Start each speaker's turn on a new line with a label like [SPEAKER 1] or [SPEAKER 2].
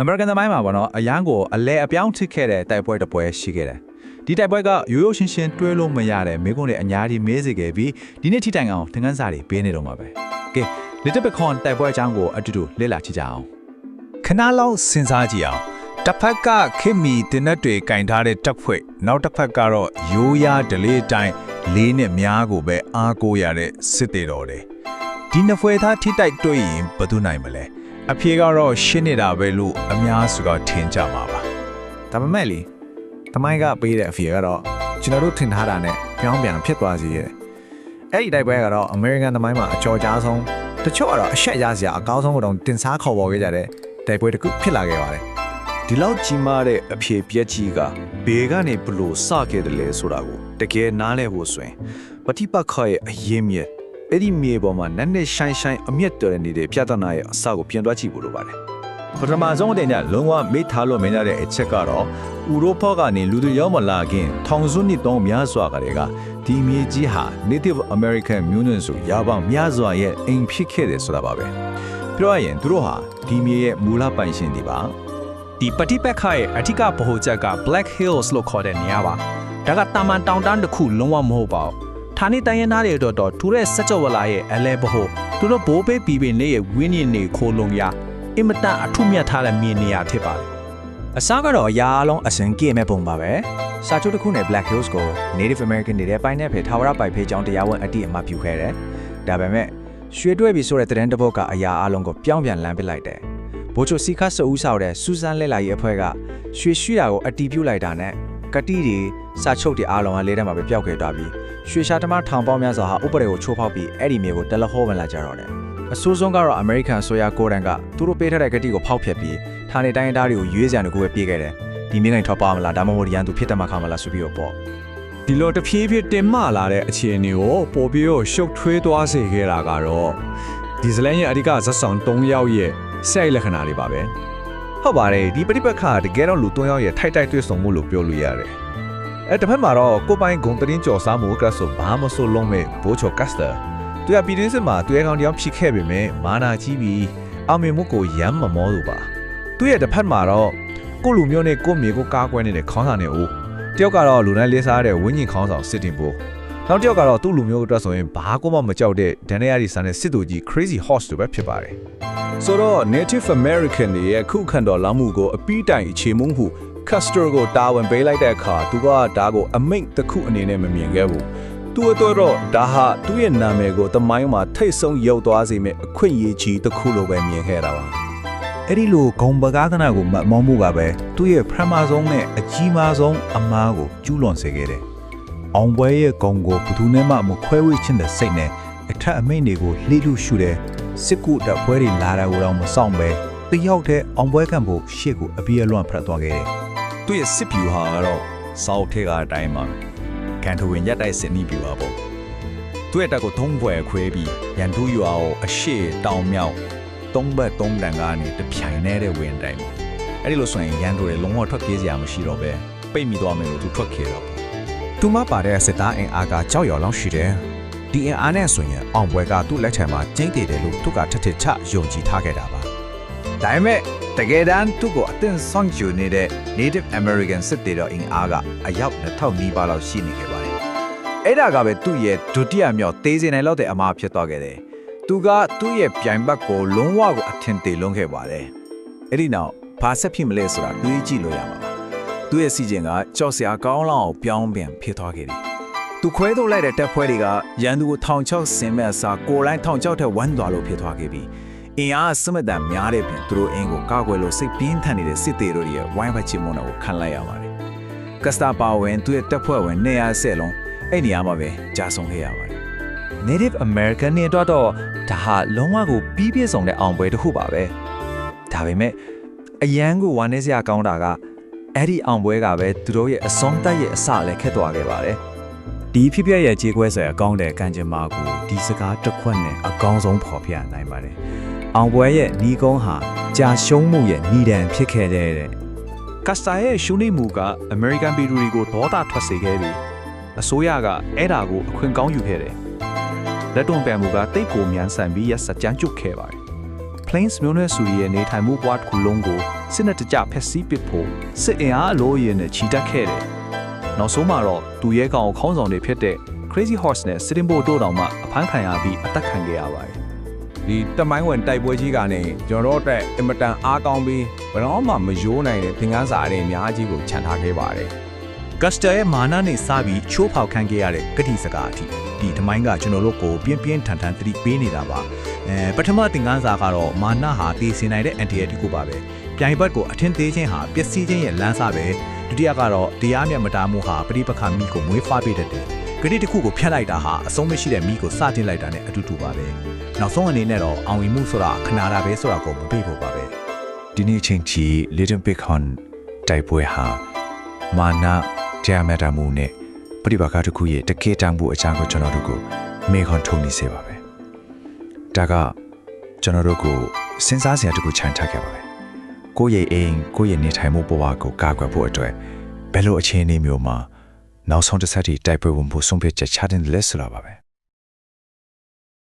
[SPEAKER 1] American သမိုင်းမှာပေါ့နော်အရန်ကိုအလဲအပြောင်းထစ်ခဲ့တဲ့တိုက်ပွဲတစ်ပွဲရှိခဲ့တယ်ဒီတိုက်ပွဲကရိုးရိုးရှင်းရှင်းတွဲလို့မရတဲ့မိကုန်းတွေအများကြီးမေးစေခဲ့ပြီးဒီနေ့ထိတိုင်အောင်သင်ခန်းစာတွေပေးနေတော့မှာပဲကဲ Little Bitcoin တိုက်ပွဲအကြောင်းကိုအတူတူလေ့လာကြည့်ကြအောင်ခ
[SPEAKER 2] ဏလောက်စဉ်းစားကြည့်အောင်တစ်ဖက်ကခင်မီတင်တဲ့တွေကင်ထားတဲ့တပ်ဖွဲ့နောက်တစ်ဖက်ကတော့ရိုးရာဒလေးအတိုင်းလေးနဲ့များကိုပဲအားကိုးရတဲ့စစ်တေတော်တွေဒီနှစ်ဖွဲ့သားထိတိုက်တွေ့ရင်ဘယ်သူနိုင်မလဲအဖြေကတော့ရှင်းနေတာပဲလို့အများစုကထင်ကြမှာပါဒ
[SPEAKER 3] ါပေမဲ့လေသမိုင်းကပေးတဲ့အဖြေကတော့ကျွန်တော်တို့ထင်ထားတာနဲ့ပြောင်းပြန်ဖြစ်သွားစေရတယ်အဲ့ဒီတိုက်ပွဲကတော့ American သမိုင်းမှာအကျော်ကြားဆုံးတချို့ကတော့အရှက်ရစရာအကောင်းဆုံးကတော့တင်စားခေါ်ပေါ်ခဲ့ကြတဲ့တိုက်ပွဲတစ်ခုဖြစ်လာခဲ့ပါတယ်ဒ
[SPEAKER 4] ီလောက်ကြီးမားတဲ့အဖြေပြက်ကြီးကဘေကနေဘလို့စခဲ့တယ်လဲဆိုတာကိုတကယ်နားလည်ဖို့ဆိုရင်ပฏิပတ်ခရဲ့အရင်မြစ်အဲ့ဒီမြေပေါ်မှာနက်နက်ရှိုင်းရှိုင်းအမျက်တော်နေတဲ့ပြဿနာရဲ့အစကိုပြန်တွားကြည့်ဖို့လိုပါတယ်ပ
[SPEAKER 2] ထမဆုံးအတင်ကလုံးဝမေ့ထားလို့မရတဲ့အချက်ကတော့ဥရောပကနေလူတွေရောက်မလာခင်ထောင်စုနှစ်တောင်းများစွာကလေးကဒီမြေကြီးဟာ Native American မျိုးနွယ်စုရပေါင်းများစွာရဲ့အိမ်ဖြစ်ခဲ့တယ်ဆိုတာပါပဲပြောရရင်သူတို့ဟာဒီမြေရဲ့မူလပိုင်ရှင်တွေပါ
[SPEAKER 5] ဒီပฏิပတ်ခရဲ့အထက်ကဗဟိုချက်က Black Hills လို့ခေါ်တဲ့နေရာပါဒါကတာမန်တောင်တန်းတစ်ခုလုံးဝမဟုတ်ပါဘူးဌာနေတိုင်းရင်းသားတွေတော့ထူတဲ့စက်ကြောဝလာရဲ့အလဲဗဟိုသူတို့ဘိုးဘေးပြည်ပင်းလေးရဲ့ဝင်းရင်းနေခိုးလုံရအင်မတန်အထုမြတ်ထားတဲ့မြေနေရာဖြစ်ပါတယ်
[SPEAKER 3] အစားကတော့အရာအလုံးအစင်ကြည့်မဲ့ပုံပါပဲစာချုပ်တစ်ခုနဲ့ Black Hills ကို Native American တွေရဲ့ပိုင်းနဲ့ဖေထာဝရပိုက်ဖေးကြောင်းတရားဝင်အတိအမှပြုခဲ့တယ်ဒါပေမဲ့ရွှေတွဲပြီးဆိုတဲ့သတင်းတစ်ပုဒ်ကအရာအလုံးကိုပြောင်းပြန်လမ်းပစ်လိုက်တယ်ဘိုချိုစီခတ်ဆူးဆောက်တဲ့စူဇန်လက်လာရဲ့အဖွဲ့ကရွှေရွှီတာကိုအတီးပြုတ်လိုက်တာနဲ့ကတိတွေစာချုပ်တွေအားလုံးကလေးထဲမှာပဲပျောက်ခဲ့သွားပြီးရွှေရှာတမထောင်ပေါင်းများစွာဟာဥပဒေကိုချိုးဖောက်ပြီးအဲ့ဒီမြေကိုတလဟောဝင်လာကြတော့တယ်အဆိုးဆုံးကတော့ American ဆိုရာကိုရန်ကသူတို့ပေးထားတဲ့ကတိကိုဖောက်ဖျက်ပြီးဌာနေတိုင်းသားတွေကိုရွေးစံတကူပဲပြေးခဲ့တယ်ဒီမြင်းငိန်ထောက်ပါမလားဒါမှမဟုတ်ရန်သူဖြစ်တယ်မှာခါမလားဆိုပြီးတော့ပေါ့ဒ
[SPEAKER 2] ီလိုတဖြည်းဖြည်းတင်မလာတဲ့အခြေအနေကိုပို့ပြီးတော့ရှုပ်ထွေးသွားစေခဲ့တာကတော့ဒီဇလန်ရဲ့အဓိကဇက်ဆောင်3ယောက်ရဲ့စိုက်လက္ခဏာတွေပါပဲ
[SPEAKER 3] ဟုတ်ပါတယ်ဒီပဋိပက္ခတကယ်တော့လူ3ယောက်ရဲ့ထိုက်တိုက်တွေ့ဆုံမှုလို့ပြောလို့ရတယ်တစ်ဖက်မှာတော့ကိုပိုင်ဂုံတင်းကျော်စားမှုကဆိုဘာမဆိုလုံးမဲ့ဘိုးချောကတ်စတာသူကပြည်တွင်းစစ်မှာသူရဲ့ကောင်တယောက်ဖြစ်ခဲ့ပေမဲ့မာနာကြီးပြီးအောင်မြင်မှုကိုရမ်းမမောလို့ပါသူရဲ့တစ်ဖက်မှာတော့ကိုလူမျိုးနဲ့ကိုမြေကိုကားကွဲနေတဲ့ခေါင်းဆောင်နေဦးတယောက်ကတော့လူတိုင်းလေးစားတဲ့ဝင်းကျင်ခေါင်းဆောင်စစ်တင်ပိုးနောက်တစ်ယောက်ကတော့သူ့လူမျိုးအတွက်ဆိုရင်ဘာကိုမှမကြောက်တဲ့ဒန်နီယာဒီဆန်နဲ့စစ်သူကြီး Crazy Horse တို့ပဲဖြစ်ပါတယ်ဆ
[SPEAKER 2] ိုတော့ Native American တွေရဲ့ခုခံတော်လာမှုကိုအပီးတိုင်အခြေမုံမှု Custer ကိုတာဝန်ပေးလိုက်တဲ့အခါသူကဒါကိုအမိန့်တစ်ခုအနေနဲ့မမြင်ခဲ့ဘူးသူ့အတွက်တော့ဒါဟာသူ့ရဲ့နာမည်ကိုတမိုင်းမှာထိတ်ဆုံးရောက်သွားစေမယ့်အခွင့်အရေးကြီးတစ်ခုလိုပဲမြင်ခဲ့တာပါ
[SPEAKER 3] အဲ့ဒီလိုဂုံပကားသနာကိုမမောမှုကပဲသူ့ရဲ့ပထမဆုံးနဲ့အကြီးမားဆုံးအမားကိုကျူးလွန်စေခဲ့တယ်အောင်ပွဲရဲ့ဂုံကိုဘယ်သူနဲ့မှမခွဲဝေခြင်းတဲ့စိတ်နဲ့အထက်အမိန့်တွေကိုလှိလူရှုတယ်စစ်ကူတပ်ပွဲတွေလာတာကိုတော့မဆောင်ပဲတယောက်တည်းအောင်ပွဲခံဖို့ရှေ့ကိုအပြေးအလွန်ဖရက်သွားခဲ့တယ်သ
[SPEAKER 2] ူ့ရဲ့စစ်ဗျူဟာကတော့စောက်ထဲကအတိုင်းပါကန်ထဝင်ရက်တိုက်စစ်နီးပြပါပေါ့သူ့ရဲ့တပ်ကိုထုံးပွဲခွဲပြီးရန်သူရွာကိုအရှိတောင်မြောက်သုံးဘက်သုံးတန်ကနေတပြိုင်နဲ့ဝင်တိုင်းအဲ့ဒီလိုဆိုရင်ရန်သူတွေလုံးဝထွက်ပြေးစရာမရှိတော့ပဲပိတ်မိသွားမယ်လို့သူထွက်ခဲ့တော့
[SPEAKER 3] သူမပါတဲ့စစ်သားအင်အားကကြောက်ရွံ့လောက်ရှိတယ်ဒီအင်အားနဲ့ဆိုရင်အောင်ပွဲကသူ့လက်ထံမှာကျင်းတည်တယ်လို့သူကထထချယုံကြည်ထားခဲ့တာပါဒါပေမဲ့တကယ်တမ်းသူ့ကိုအသင်ဆောင်ယူနေတဲ့ Native American စစ်တေတော်အင်အားကအယောက်2000နီးပါးလောက်ရှိနေခဲ့ပါတယ်အဲ့ဒါကပဲသူ့ရဲ့ဒုတိယမြောက်သေးစင်နိုင်လောက်တဲ့အမှားဖြစ်သွားခဲ့တယ်သူကသူ့ရဲ့ပြိုင်ဘက်ကိုလုံးဝကိုအထင်သေးလုံးခဲ့ပါတယ်အဲ့ဒီနောက်ဘာဆက်ဖြစ်မလဲဆိုတာတွေးကြည့်လို့ရမှာပါသူ့ရဲ့စီစဉ်ကကြောက်စရာကောင်းလောက်ပြောင်းပြန်ဖြစ်သွားခဲ့တယ်သူခွဲထုတ်လိုက်တဲ့တပ်ဖွဲ့တွေကရန်သူကို1600ဆင်မဲ့အစားကိုလိုင်း1600ထက်ဝန်းသွားလို့ဖြစ်သွားခဲ့ပြီးအင်အားစမတန်များတဲ့ပြင်သူတို့အင်းကိုကာကွယ်လို့စိတ်ပြင်းထန်နေတဲ့စစ်သေးတို့ရဲ့ဝိုင်းဝန်းချစ်မွန်းကိုခံလိုက်ရပါတယ်ကစတာပါဝင်သူ့ရဲ့တပ်ဖွဲ့ဝင်210လုံးအဲ့နေရာမှာပဲကြာဆုံးခဲ့ရပါတယ် Native American တွေတော့ဒါဟာလုံးဝကိုပြီးပြည့်စုံတဲ့အောင်ပွဲတစ်ခုပါပဲဒါပေမဲ့အရန်ကိုဝမ်းနည်းစရာကောင်းတာကအဲ့ဒီအောင်ပွဲကပဲသူတို့ရဲ့အဆုံးသတ်ရဲ့အစလည်းခက်သွားခဲ့ပါတယ်ဒီဖြစ်ပျက်ရဲ့ခြေခွဲဆယ်အကောင်းတဲ့ကံကြမ္မာကိုဒီစကားတစ်ခွက်နဲ့အကောင်းဆုံးဖော်ပြနိုင်ပါတယ်အောင်ပွဲရဲ့ညီကုန်းဟာကြာရှုံးမှုရဲ့ညီတန်ဖြစ်ခဲ့တဲ့က
[SPEAKER 5] စတာရဲ့ရှုံးနိမှုက American ပြည်သူတွေကိုဒေါသထွက်စေခဲ့ပြီးအစိုးရကအဲ့ဒါကိုအခွင့်ကောင်းယူခဲ့တယ်လက်တွန့်ပြန်မှုကတိတ်ကိုမြန်ဆန်ပြီးရစကြမ်းကျုပ်ခဲ့ပါတယ်
[SPEAKER 4] Plains မျိုးနွယ်စုရဲ့နေထိုင်မှုဘဝတစ်ခုလုံးကိုစစ်နဲ့တကြဖက်ဆီးပစ်ဖို့စစ်အင်အားအလို့ရင်းနဲ့ချီတက်ခဲ့တယ်။နောက်ဆုံးမှာတော့သူရဲကောင်ခေါင်းဆောင်တွေဖြစ်တဲ့ Crazy Horse နဲ့ Sitting Bull တို့တောင်မှအဖမ်းခံရပြီးအသက်ခံခဲ့ရပါတယ်။
[SPEAKER 3] ဒီတမိုင်းဝင်တိုက်ပွဲကြီးကနေကျွန်တော်တို့အတွက်အင်မတန်အားကောင်းပြီးဘယ်တော့မှမယိုးနိုင်တဲ့သင်ခန်းစာတွေအများကြီးကိုခြံထားခဲ့ပါတယ်
[SPEAKER 2] ဂတ်စတာရဲ့မာနနဲ့စပြီးချိုးဖောက်ခံခဲ့ရတဲ့ဂတိစကားအထိဒီသမိုင်းကကျွန်တော်တို့ကိုပြင်းပြင်းထန်ထန်သတိပေးနေတာပါပထမသင်ခန်းစာကတော့မာနဟာတည်စင်နိုင်တဲ့အန်တီရတစ်ခုပါပဲပြိုင်ဘက်ကိုအထင်သေးခြင်းဟာပျက်စီးခြင်းရဲ့လမ်းစာပဲဒုတိယကတော့တရားမျှမတမှုဟာပဋိပက္ခမိကိုမွေးဖွားပေးတတ်တယ်ဂတိတစ်ခုကိုဖျက်လိုက်တာဟာအဆုံးမရှိတဲ့မိကိုစတင်လိုက်တာနဲ့အတူတူပါပဲနောက်ဆုံးအနေနဲ့တော့အောင်မြင်မှုဆိုတာခဏတာပဲဆိုတာကိုမပြေဖို့ပါပဲ
[SPEAKER 4] ဒီနေ့ချင်းချီ Little Big Horn တိုက်ပွဲဟာမာနတရားမျှတမှုနဲ့ပဋိပက္ခတစ်ခုရဲ့တကယ်တမ်းမှုအကြောင်းကိုကျွန်တော်တို့ကိုမေခွန်ထုံနေစေပါပဲဒါကကျွန်တော်တို့ကိုစဉ်းစားစရာတစ်ခုခြံထားခဲ့ပါပဲကိုယ့်ရဲ့အိမ်ကိုယ့်ရဲ့နေထိုင်မှုဘဝကိုကာကွယ်ဖို့အတွက်ဘယ်လိုအခြေအနေမျိုးမှာနောက်ဆုံးတစ်ဆက်ထိတိုက်ပွဲဝင်ဖို့ဆုံးဖြတ်ချက်ချတဲ့လဲဆိုတာပါပဲ